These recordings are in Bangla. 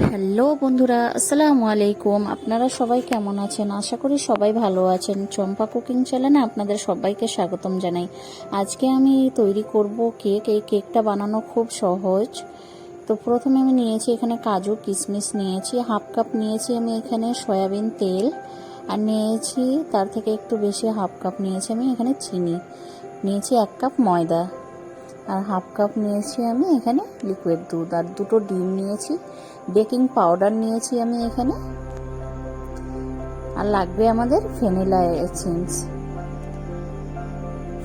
হ্যালো বন্ধুরা, আসসালামু আলাইকুম। আপনারা সবাই কেমন আছেন? আশা করি সবাই ভালো আছেন। চম্পা কুকিং চ্যানেলে আপনাদের সবাইকে স্বাগতম জানাই। আজকে আমি তৈরি করব কেক। এই কেকটা বানানো খুব সহজ। তো প্রথমে আমি নিয়েছি এখানে কাজু কিশমিশ নিয়েছি, হাফ কাপ নিয়েছি আমি এখানে সয়াবিন তেল, আর নিয়েছি তার থেকে একটু বেশি হাফ কাপ নিয়েছি আমি এখানে চিনি, নিয়েছি 1 কাপ ময়দা, আর হাফ কাপ নিয়েছি আমি এখানে লিকুইড দুধ, আর 2টো ডিম নিয়েছি। বেকিং পাউডার নিয়েছি আমি এখানে, আর লাগবে আমাদের vanilla essence.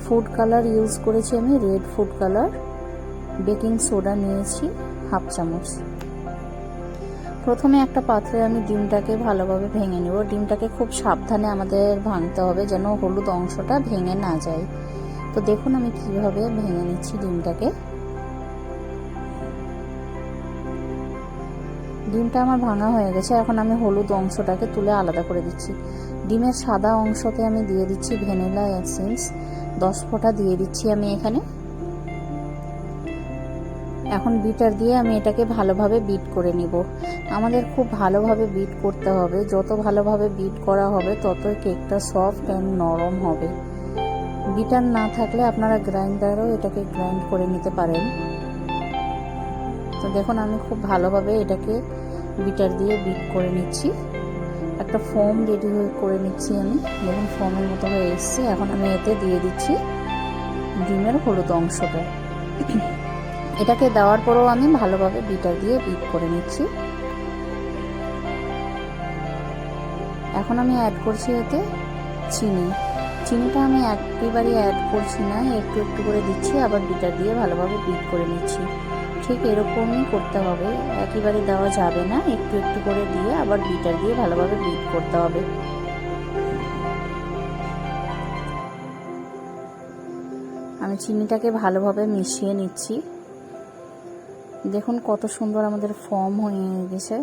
Food colour use করেছি আমি red food colour. Baking soda নিয়েছি হাফ চামচ। প্রথমে একটা পাত্রে আমি ডিমটাকে ভালোভাবে ভেঙে নেব। ডিমটাকে খুব সাবধানে আমাদের ভাঙতে হবে যেন হলুদ অংশটা ভেঙে না যায়। তো দেখুন আমি কিভাবে ভেঙে নিচ্ছি ডিমটাকে। ডিমটা আমার ভাঙা হয়ে গেছে। এখন আমি হলুদ অংশটাকে তুলে আলাদা করে দিচ্ছি। ডিমের সাদা অংশতে আমি দিয়ে দিচ্ছি ভ্যানিলা এসেন্স 10 ফোঁটা দিয়ে দিচ্ছি আমি এখানে। এখন বিটার দিয়ে আমি এটাকে ভালোভাবে বিট করে নিব। আমাদের খুব ভালোভাবে বিট করতে হবে। যত ভালোভাবে বিট করা হবে ততই কেকটা সফট অ্যান্ড নরম হবে। বিটার না থাকলে আপনারা গ্রাইন্ডারও এটাকে গ্রাইন্ড করে নিতে পারেন। তো দেখুন আমি খুব ভালোভাবে এটাকে বিটার দিয়ে বিট করে নিচ্ছি। একটা ফোম রেডি করে নিচ্ছি আমি। দেখুন ফোমের মতো হয়ে এসছে। এখন আমি এতে দিয়ে দিচ্ছি ডিমের হলুদ অংশটা। এটাকে দেওয়ার পরেও আমি ভালোভাবে বিটার দিয়ে বিট করে নিচ্ছি। এখন আমি অ্যাড করছি এতে চিনি। চিনিটা আমি একেবারে অ্যাড করছি না, একটু একটু করে দিচ্ছি, আবার বিটার দিয়ে ভালোভাবে বিট করে নিচ্ছি। ঠিক এরকমই করতে হবে, একেবারে দেওয়া যাবে না, একটু একটু করে দিয়ে আবার বিটার দিয়ে ভালোভাবে বিট করতে হবে। আমি চিনিটাকে ভালোভাবে মিশিয়ে নিচ্ছি। দেখুন কত সুন্দর আমাদের ফর্ম হয়ে গেছে।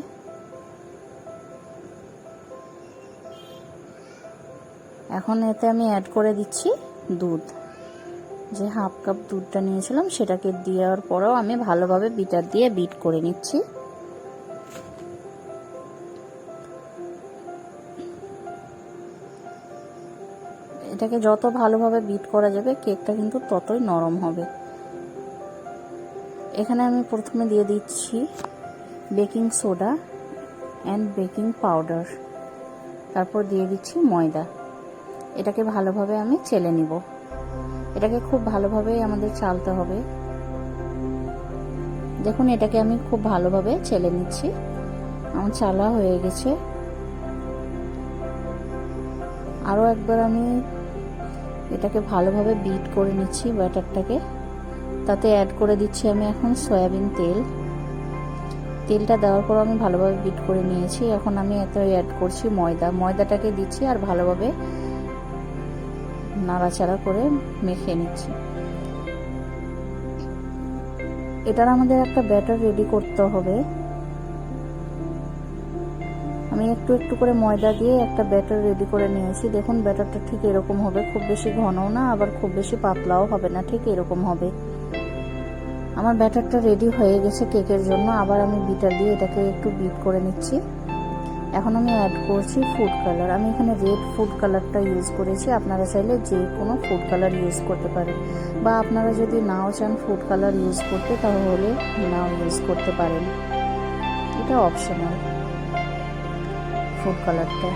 এখন এতে আমি অ্যাড করে দিচ্ছি দুধ। যে হাফ কাপ দুধটা নিয়েছিলাম সেটাকে দেওয়ার পরেও আমি ভালোভাবে বিটার দিয়ে বিট করে নিচ্ছি। এটাকে যত ভালোভাবে বিট করা যাবে কেকটা কিন্তু ততই নরম হবে। এখানে আমি প্রথমে দিয়ে দিচ্ছি baking soda and baking powder, তারপর দিয়ে দিচ্ছি ময়দা। এটাকে ভালোভাবে আমি চেলে নিব। এটাকে খুব ভালোভাবে আমাদের চালতে হবে। দেখুন এটাকে আমি খুব ভালোভাবে চেলে নিচ্ছি। আমার চালা হয়ে গেছে। আরও একবার আমি এটাকে ভালোভাবে বিট করে নিচ্ছি ব্যাটারটাকে। তাতে অ্যাড করে দিচ্ছি আমি এখন সয়াবিন তেল। তেলটা দেওয়ার পর আমি ভালোভাবে বিট করে নিয়েছি। এখন আমি এতে অ্যাড করছি ময়দা। ময়দাটাকে দিচ্ছি আর ভালোভাবে নাড়াচাড়া করে মেখে নিচ্ছি। এটার আমাদের একটা ব্যাটার রেডি করতে হবে। আমি একটু একটু করে ময়দা দিয়ে একটা ব্যাটার রেডি করে নিয়েছি। দেখুন ব্যাটারটা ঠিক এরকম হবে, খুব বেশি ঘনও না আবার খুব বেশি পাতলাও হবে না, ঠিক এরকম হবে। আমার ব্যাটারটা রেডি হয়ে গেছে কেকের জন্য। আবার আমি বিটার দিয়ে এটাকে একটু বিট করে নিচ্ছি। এখন আমি অ্যাড করছি ফুড কালার। আমি এখানে রেড ফুড কালারটা ইউজ করেছি। আপনারা চাইলে যে কোনো ফুড কালার ইউজ করতে পারেন, বা আপনারা যদি নাও চান ফুড কালার ইউজ করতে তাহলে নাও ইউজ করতে পারেন, এটা অপশনাল ফুড কালারটা।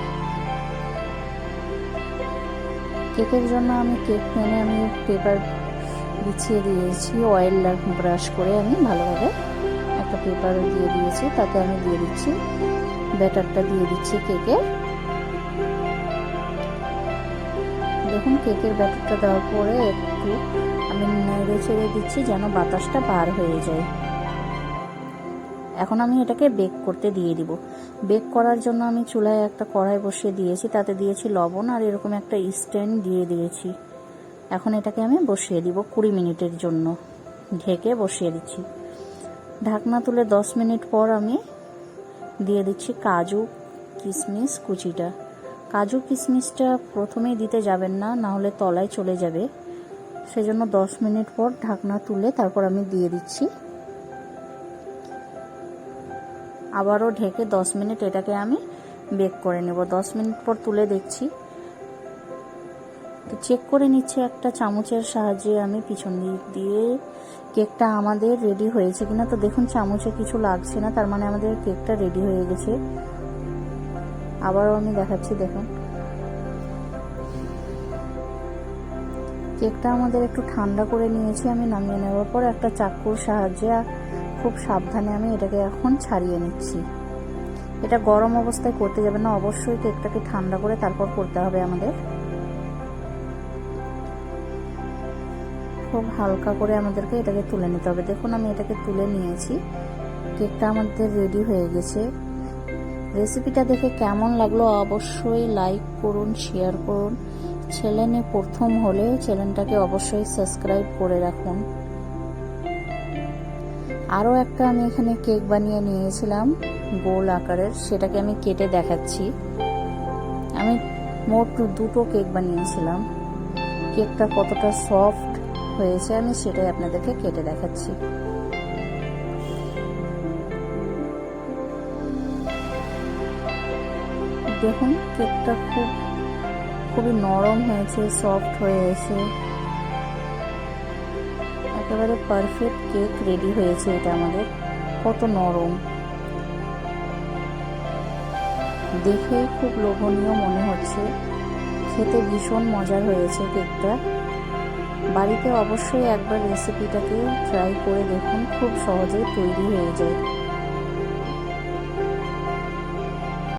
কেকের জন্য আমি কেক প্যানে আমি পেপার বিছিয়ে দিয়েছি, অয়েল ব্রাশ করে আমি ভালোভাবে একটা পেপার দিয়ে দিয়েছি। তাতে আমি দিয়ে দিচ্ছি ব্যাটারটা, দিয়ে দিচ্ছি কেকে। দেখুন কেকের ব্যাটারটা দেওয়ার পরে একটু আমি নেড়ে ছেড়ে দিচ্ছি যেন বাতাসটা বার হয়ে যায়। এখন আমি এটাকে বেক করতে দিয়ে দিব। বেক করার জন্য আমি চুলায় একটা কড়াই বসিয়ে দিয়েছি, তাতে দিয়েছি লবণ আর এরকম একটা স্ট্যান্ড দিয়ে দিয়েছি। এখন এটাকে আমি বসিয়ে দিব 20 মিনিটের জন্য, ঢেকে বসিয়ে দিচ্ছি। ঢাকনা তুলে 10 মিনিট পর আমি দিয়ে দিচ্ছি কাজু কিশমিশ কুচিটা। কাজু কিশমিশটা প্রথমেই দিতে যাবেন না, না হলে তলায় চলে যাবে। সেজন্য 10 মিনিট পর ঢাকনা তুলে তারপর আমি দিয়ে দিচ্ছি আবারও ঢেকে 10 মিনিট এটাকে আমি বেক করে নেব। 10 মিনিট পর তুলে দেখছি, তো চেক করে নিচ্ছি একটা চামচের সাহায্যে আমি পিছন দিক দিয়ে কেকটা আমাদের রেডি হয়েছে কিনা। তো দেখুন চামচে কিছু লাগছে না, তার মানে আমাদের কেকটা রেডি হয়ে গেছে। আবারও আমি দেখাচ্ছি, দেখুন কেকটা আমাদের একটু ঠান্ডা করে নিয়েছি। আমি নামিয়ে নেওয়ার পর একটা চাকুর সাহায্যে খুব সাবধানে আমি এটাকে এখন ছাড়িয়ে নিচ্ছি। এটা গরম অবস্থায় করতে যাবে না, অবশ্যই কেকটাকে ঠান্ডা করে তারপর করতে হবে আমাদের। খুব হালকা করে আমাদেরকে এটাকে তুলে নিতে হবে। দেখুন আমি এটাকে তুলে নিয়েছি, কেকটা আমাদের রেডি হয়ে গেছে। রেসিপিটা দেখে কেমন লাগলো অবশ্যই লাইক করুন, শেয়ার করুন। চ্যানেলে প্রথম হলে চ্যানেলটাকে অবশ্যই সাবস্ক্রাইব করে রাখুন। আরও একটা আমি এখানে কেক বানিয়ে নিয়েছিলাম গোল আকারের, সেটাকে আমি কেটে দেখাচ্ছি। আমি মোট 2টো কেক বানিয়েছিলাম। কেকটা কতটা সফট হয়েছে আমি সেটাই আপনাদেরকে কেটে দেখাচ্ছি। দেখুন কেকটা খুবই নরম হয়েছে, সফট হয়েছে, একেবারে পারফেক্ট কেক রেডি হয়েছে। এটা আমাদের কত নরম, দেখে খুব লোভনীয় মনে হচ্ছে, খেতে ভীষণ মজার হয়েছে কেকটা। বাড়িতে অবশ্যই একবার রেসিপিটাকে ট্রাই করে দেখুন, খুব সহজেই তৈরি হয়ে যায়।